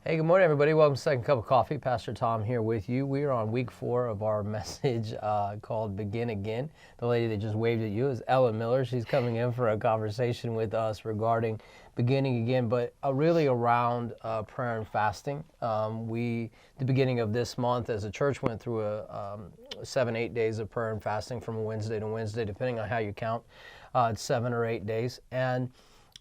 Hey, good morning, everybody. Welcome to Second Cup of Coffee. Pastor Tom here with you. We are on week 4 of our message called Begin Again. The lady that just waved at you is Ellen Miller. She's coming in for a conversation with us regarding beginning again, but really around prayer and fasting. The beginning of this month as a church went through 7-8 days of prayer and fasting from Wednesday to Wednesday, depending on how you count. It's 7 or 8 days. And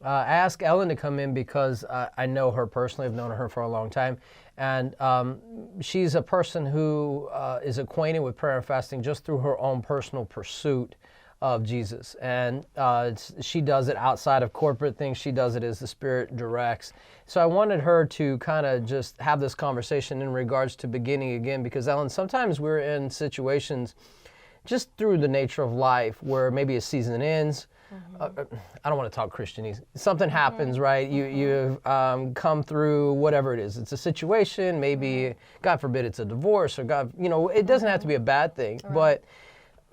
I asked Ellen to come in because I know her personally. I've known her for a long time. And she's a person who is acquainted with prayer and fasting just through her own personal pursuit of Jesus. And she does it outside of corporate things. She does it as the Spirit directs. So I wanted her to kind of just have this conversation in regards to beginning again, because Ellen, sometimes we're in situations just through the nature of life where maybe a season ends. I don't want to talk Christianese. Something happens, right? You've come through whatever it is. It's a situation, maybe, God forbid, it's a divorce, or God, it doesn't have to be a bad thing, but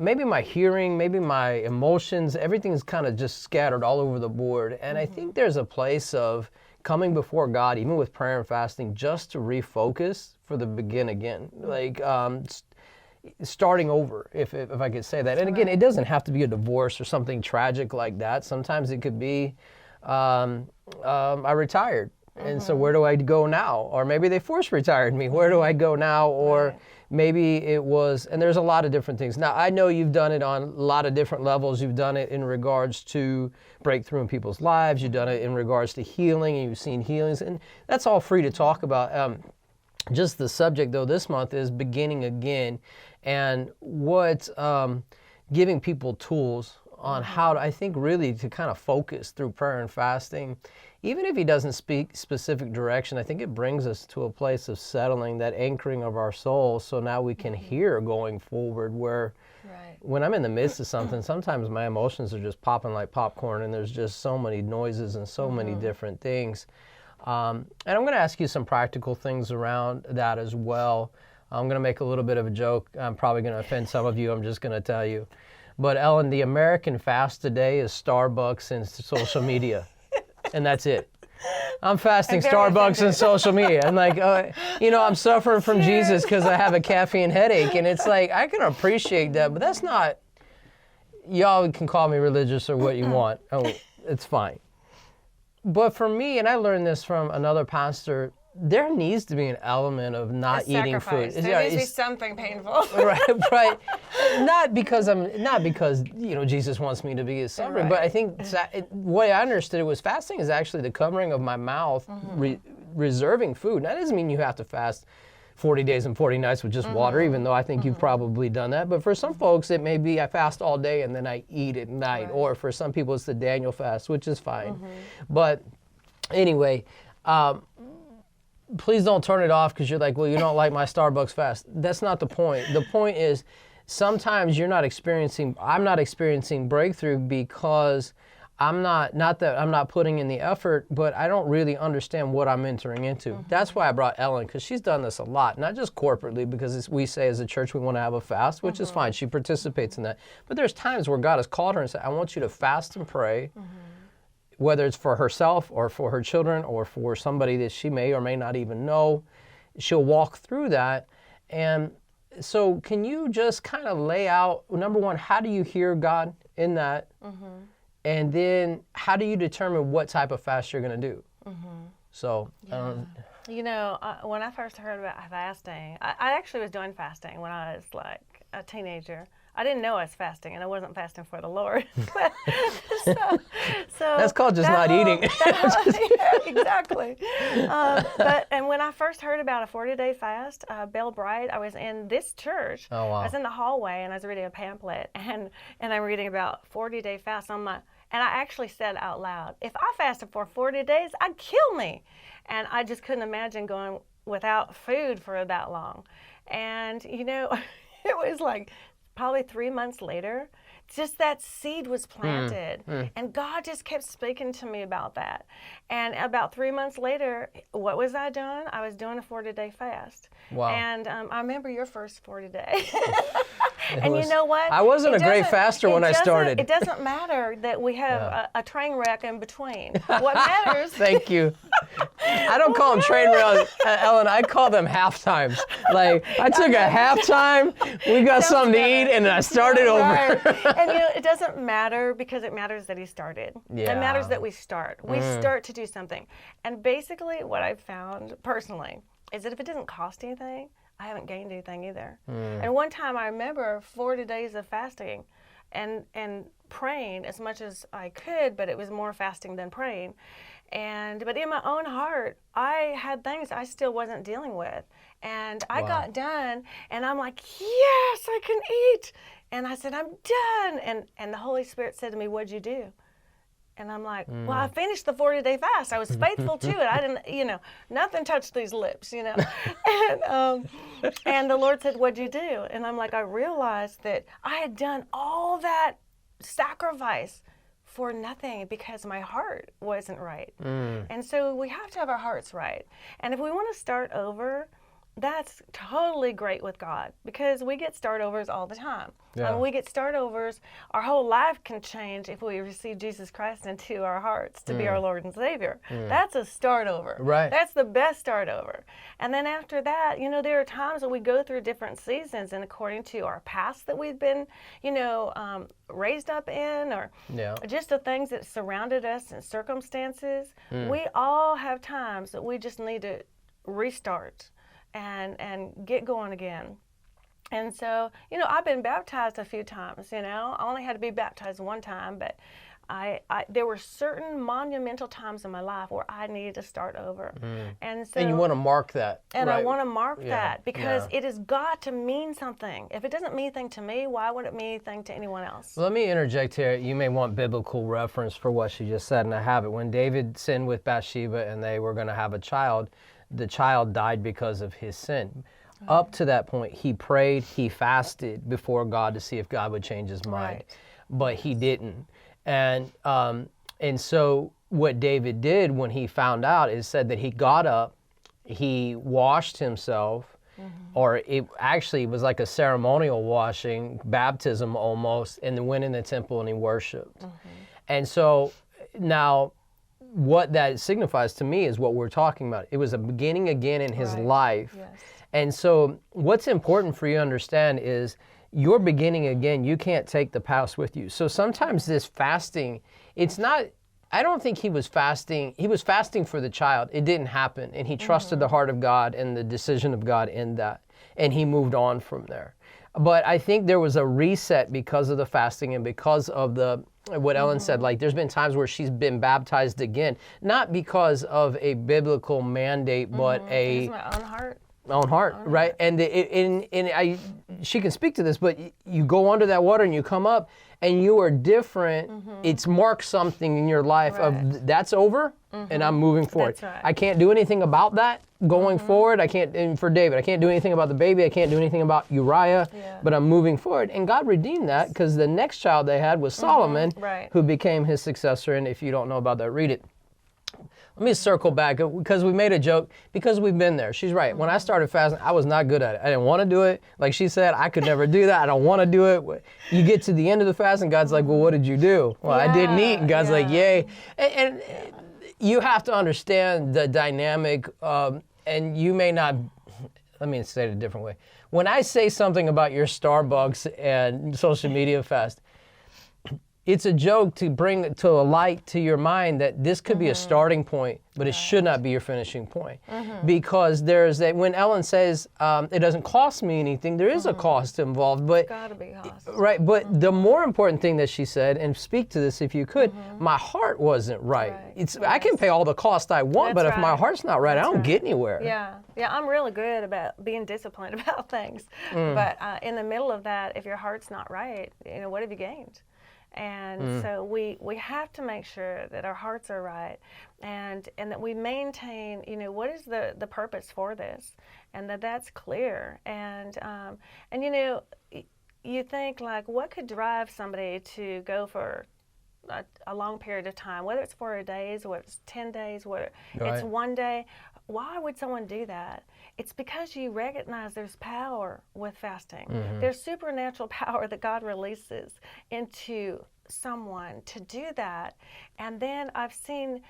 maybe my hearing, maybe my emotions, everything's kind of just scattered all over the board. And I think there's a place of coming before God, even with prayer and fasting, just to refocus for the begin again. Like, starting over, if I could say that. And again, it doesn't have to be a divorce or something tragic like that. Sometimes it could be, I retired, and so where do I go now? Or maybe they force retired me. Where do I go now? Or maybe it was, and there's a lot of different things. Now, I know you've done it on a lot of different levels. You've done it in regards to breakthrough in people's lives. You've done it in regards to healing, and you've seen healings, and that's all free to talk about. Just the subject, though, this month is beginning again, and what giving people tools on how to, I think, really to kind of focus through prayer and fasting. Even if he doesn't speak specific direction, I think it brings us to a place of settling, that anchoring of our soul, so now we can hear going forward, where when I'm in the midst of something, sometimes my emotions are just popping like popcorn, and there's just so many noises and so many different things. And I'm going to ask you some practical things around that as well. I'm going to make a little bit of a joke. I'm probably going to offend some of you. I'm just going to tell you. But Ellen, the American fast today is Starbucks and social media. And that's it. I'm fasting Starbucks and social media. I'm like, I'm suffering from Jesus because I have a caffeine headache. And it's like, I can appreciate that, but that's not, y'all can call me religious or what you want. Oh, it's fine. But for me, and I learned this from another pastor, there needs to be an element of not eating food. There needs to be something painful. Right. Not because Jesus wants me to be suffering, but I think the way I understood it was fasting is actually the covering of my mouth, reserving food. Now, that doesn't mean you have to fast 40 days and 40 nights with just water, even though I think you've probably done that. But for some folks, it may be I fast all day and then I eat at night. Or for some people, it's the Daniel fast, which is fine. But anyway, please don't turn it off because you're like, well, you don't like my Starbucks fast. That's not the point. The point is sometimes I'm not experiencing breakthrough because I'm not putting in the effort, but I don't really understand what I'm entering into. That's why I brought Ellen, because she's done this a lot, not just corporately, because we say as a church we want to have a fast, which is fine. She participates in that. But there's times where God has called her and said, I want you to fast and pray, whether it's for herself or for her children or for somebody that she may or may not even know. She'll walk through that. And so can you just kind of lay out, number one, how do you hear God in that? And then how do you determine what type of fast you're going to do? So, when I first heard about fasting, I actually was doing fasting when I was like a teenager. I didn't know I was fasting, and I wasn't fasting for the Lord. so that's called just not eating. Exactly. And when I first heard about a 40-day fast, Bell Bright, I was in this church. Oh, wow. I was in the hallway, and I was reading a pamphlet, and I'm reading about 40-day fast and I actually said out loud, if I fasted for 40 days, I'd kill me. And I just couldn't imagine going without food for that long. And, it was like probably 3 months later, just that seed was planted. And God just kept speaking to me about that. And about 3 months later, what was I doing? I was doing a 40-day fast. Wow. And I remember your first 40 day. And you know what? I wasn't a great faster when I started. It doesn't matter that we have a train wreck in between. What matters? Thank you. I don't call them train wrecks, Ellen. I call them half times. Like, I took a halftime, we got something to eat, and then I started over. Right. And it doesn't matter, because it matters that he started. Yeah. It matters that we start. We start to do something. And basically what I've found personally is that if it doesn't cost anything, I haven't gained anything either. And one time I remember 40 days of fasting and praying as much as I could, but it was more fasting than praying. But in my own heart, I had things I still wasn't dealing with. And I got done, and I'm like, yes, I can eat. And I said, I'm done. And the Holy Spirit said to me, what'd you do? And I'm like, well, I finished the 40-day fast. I was faithful to it. I didn't, nothing touched these lips, And the Lord said, what'd you do? And I'm like, I realized that I had done all that sacrifice for nothing because my heart wasn't right. And so we have to have our hearts right. And if we want to start over, that's totally great with God, because we get start overs all the time. Yeah. When we get start overs, our whole life can change if we receive Jesus Christ into our hearts to be our Lord and Savior. That's a start over. Right. That's the best start over. And then after that, there are times that we go through different seasons, and according to our past that we've been, raised up in, or just the things that surrounded us and circumstances, we all have times that we just need to restart and get going again. And so, I've been baptized a few times, I only had to be baptized one time, but there were certain monumental times in my life where I needed to start over. And you want to mark that. And right? I want to mark that, because it has got to mean something. If it doesn't mean anything to me, why would it mean anything to anyone else? Let me interject here. You may want biblical reference for what she just said, and I have it. When David sinned with Bathsheba and they were going to have a child, the child died because of his sin. Up to that point, he prayed, he fasted before God to see if God would change his mind, but he didn't. And so what David did when he found out is said that he got up, he washed himself, or it actually was like a ceremonial washing, baptism almost, and then went in the temple and he worshiped. And so now, what that signifies to me is what we're talking about. It was a beginning again in his life. Yes. And so what's important for you to understand is your beginning again, you can't take the past with you. So sometimes this fasting, it's not, I don't think he was fasting for the child. It didn't happen. And he trusted the heart of God and the decision of God in that. And he moved on from there. But I think there was a reset because of the fasting and because of what Ellen said, like there's been times where she's been baptized again, not because of a biblical mandate, but It's my own heart. Right? And she can speak to this, but you go under that water and you come up and you are different. It's marked something in your life of that's over and I'm moving forward. That's right. I can't do anything about that going forward. I can't, and for David, I can't do anything about the baby. I can't do anything about Uriah, but I'm moving forward. And God redeemed that, because the next child they had was Solomon, who became his successor. And if you don't know about that, read it. Let me circle back, because we made a joke, because we've been there. She's right. When I started fasting, I was not good at it. I didn't want to do it. Like she said, I could never do that. I don't want to do it. You get to the end of the fast and God's like, well, what did you do? Well, I didn't eat. And God's like, yay. And you have to understand the dynamic, and you may not, let me say it a different way. When I say something about your Starbucks and social media fast, it's a joke to bring to a light to your mind that this could be a starting point, but it should not be your finishing point. Because there's when Ellen says it doesn't cost me anything, there is a cost involved. But It's gotta be cost. Right, but the more important thing that she said, and speak to this if you could, my heart wasn't right. I can pay all the cost I want, but if my heart's not right, I don't get anywhere. Yeah, I'm really good about being disciplined about things. But in the middle of that, if your heart's not right, what have you gained? And so we have to make sure that our hearts are right, and that we maintain, what is the purpose for this, and that's clear. And you think, like, what could drive somebody to go for a long period of time, whether it's 4 days, whether it's 10 days, whether it's one day. Why would someone do that? It's because you recognize there's power with fasting. There's supernatural power that God releases into someone to do that. And then I've seen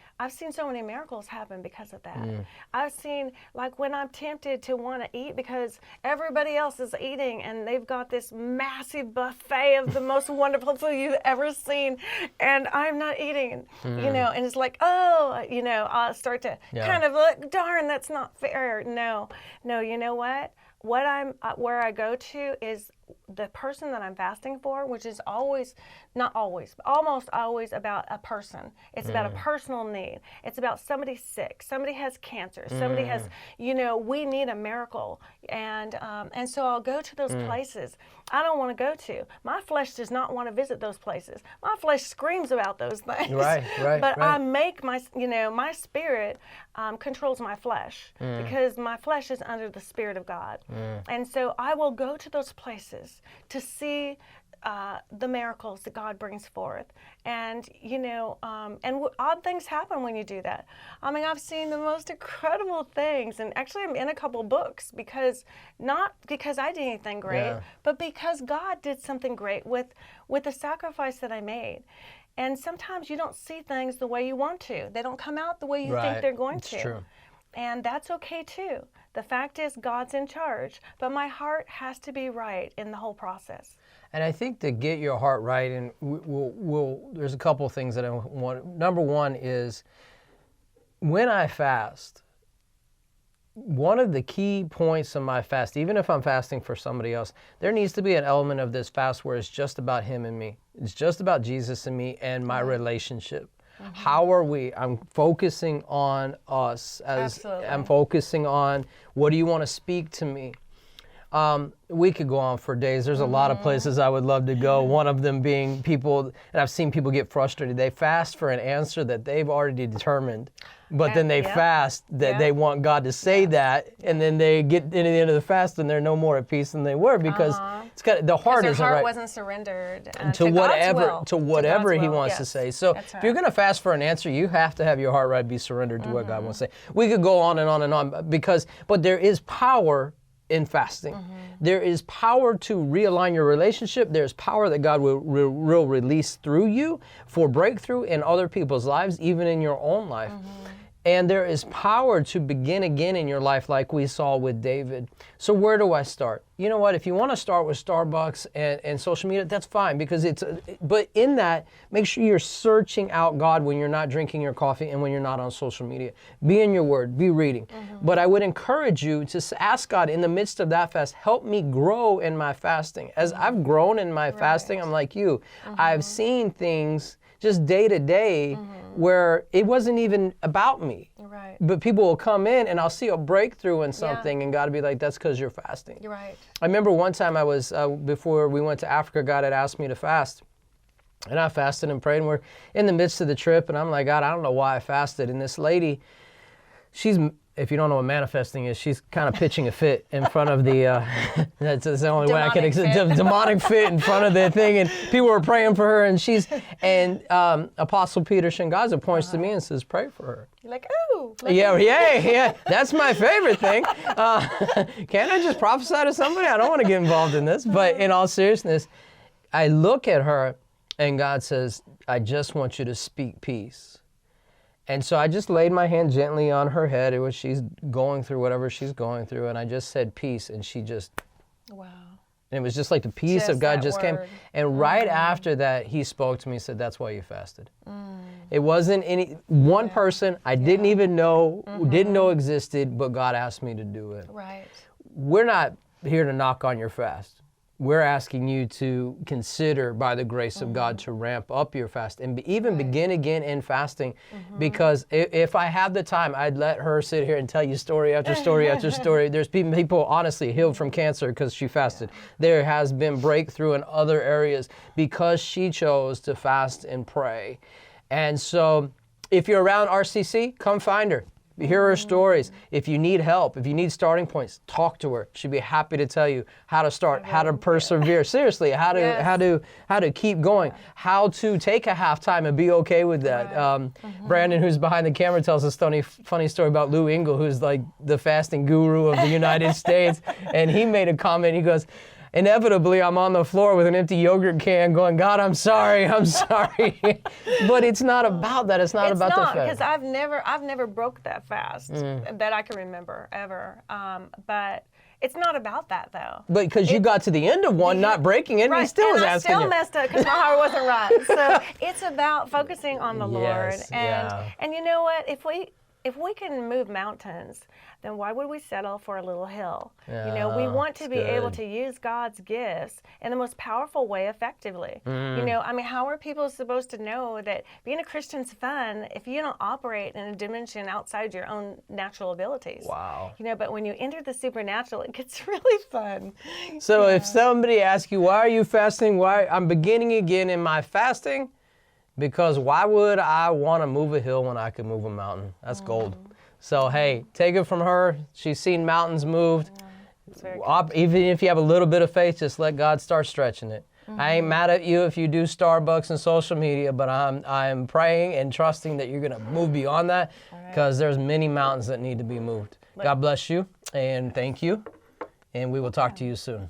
so many miracles happen because of that. I've seen, like, when I'm tempted to want to eat because everybody else is eating and they've got this massive buffet of the most wonderful food you've ever seen, and I'm not eating, you know, and it's like, oh, you know, I'll start to kind of look, darn, that's not fair. No, you know what? Where I go to is the person that I'm fasting for, which is always, not always, but almost always about a person. It's about a personal need. It's about somebody sick. Somebody has cancer. Somebody has, you know, we need a miracle. And so I'll go to those places I don't want to go to. My flesh does not want to visit those places. My flesh screams about those things. Right. But I make my, you know, my spirit controls my flesh because my flesh is under the Spirit of God. And so I will go to those places to see the miracles that God brings forth. And, you know, odd things happen when you do that. I mean, I've seen the most incredible things. And actually, I'm in a couple books not because I did anything great, but because God did something great with the sacrifice that I made. And sometimes you don't see things the way you want to. They don't come out the way you think they're going to. True. And that's okay too. The fact is, God's in charge, but my heart has to be right in the whole process. And I think to get your heart right, and there's a couple of things that I want. Number one is, when I fast, one of the key points of my fast, even if I'm fasting for somebody else, there needs to be an element of this fast where it's just about him and me. It's just about Jesus and me and my relationship. How are we? I'm focusing on us. I'm focusing on, what do you want to speak to me? We could go on for days. There's a lot of places I would love to go. One of them being people, and I've seen people get frustrated. They fast for an answer that they've already determined, but then they fast that they want God to say that, and then they get into the end of the fast and they're no more at peace than they were because the heart isn't right. Their heart wasn't surrendered to whatever He wants to say. So if you're going to fast for an answer, you have to have your heart right, be surrendered to what God wants to say. We could go on and on and on but there is power in fasting. There is power to realign your relationship. There's power that God will release through you for breakthrough in other people's lives, even in your own life. And there is power to begin again in your life, like we saw with David. So where do I start? You know what? If you want to start with Starbucks and social media, that's fine, because but in that, make sure you're searching out God when you're not drinking your coffee and when you're not on social media. Be in your word, be reading. But I would encourage you to ask God in the midst of that fast, help me grow in my fasting. As I've grown in my fasting, I'm like you. I've seen things just day to day where it wasn't even about me. But people will come in and I'll see a breakthrough in something and God will be like, that's because you're fasting. You're right. I remember one time I was, before we went to Africa, God had asked me to fast. And I fasted and prayed, and we're in the midst of the trip, and I'm like, God, I don't know why I fasted. And this lady, if you don't know what manifesting is, she's kind of pitching a fit in front of the, that's the only way I can demonic fit in front of the thing, and people were praying for her, and Apostle Peter Shingaza points to me and says, pray for her. You're like, ooh. Yeah, that's my favorite thing. Can't I just prophesy to somebody? I don't want to get involved in this, but in all seriousness, I look at her, and God says, I just want you to speak peace. And so I just laid my hand gently on her head. It was, she's going through whatever she's going through. And I just said peace. And she just, wow. And it was just like the peace of God just came. And right after that, he spoke to me and said, that's why you fasted. It wasn't one person I didn't even know, didn't know existed, but God asked me to do it. Right. We're not here to knock on your fast. We're asking you to consider, by the grace of God, to ramp up your fast and even begin again in fasting. Because if I had the time, I'd let her sit here and tell you story after story after story. There's people honestly healed from cancer because she fasted. There has been breakthrough in other areas because she chose to fast and pray. And so if you're around RCC, come find her. Hear her stories. If you need help, if you need starting points, talk to her. She'd be happy to tell you how to start, how to persevere. Seriously, how to keep going, how to take a halftime and be okay with that. Brandon, who's behind the camera, tells us a funny story about Lou Engle, who's like the fasting guru of the United States. And he made a comment. He goes, inevitably, I'm on the floor with an empty yogurt can going, God, I'm sorry. But it's not about that. It's not about the fast. Because I've never broke that fast that I can remember ever. But it's not about that, though. But because you got to the end of one, not breaking it, and he still was asking you. I still messed up because my heart wasn't right. So it's about focusing on the Lord. And you know what? If we can move mountains, then why would we settle for a little hill? Yeah, we want to be good. able to use God's gifts in the most powerful way effectively. How are people supposed to know that being a Christian's fun if you don't operate in a dimension outside your own natural abilities? Wow. But when you enter the supernatural, it gets really fun. So if somebody asks you, why are you fasting? Why? I'm beginning again in my fasting. Because why would I want to move a hill when I could move a mountain? That's gold. So, hey, take it from her. She's seen mountains moved. Even if you have a little bit of faith, just let God start stretching it. I ain't mad at you if you do Starbucks and social media, but I'm praying and trusting that you're going to move beyond that because there's many mountains that need to be moved. God bless you and thank you. And we will talk to you soon.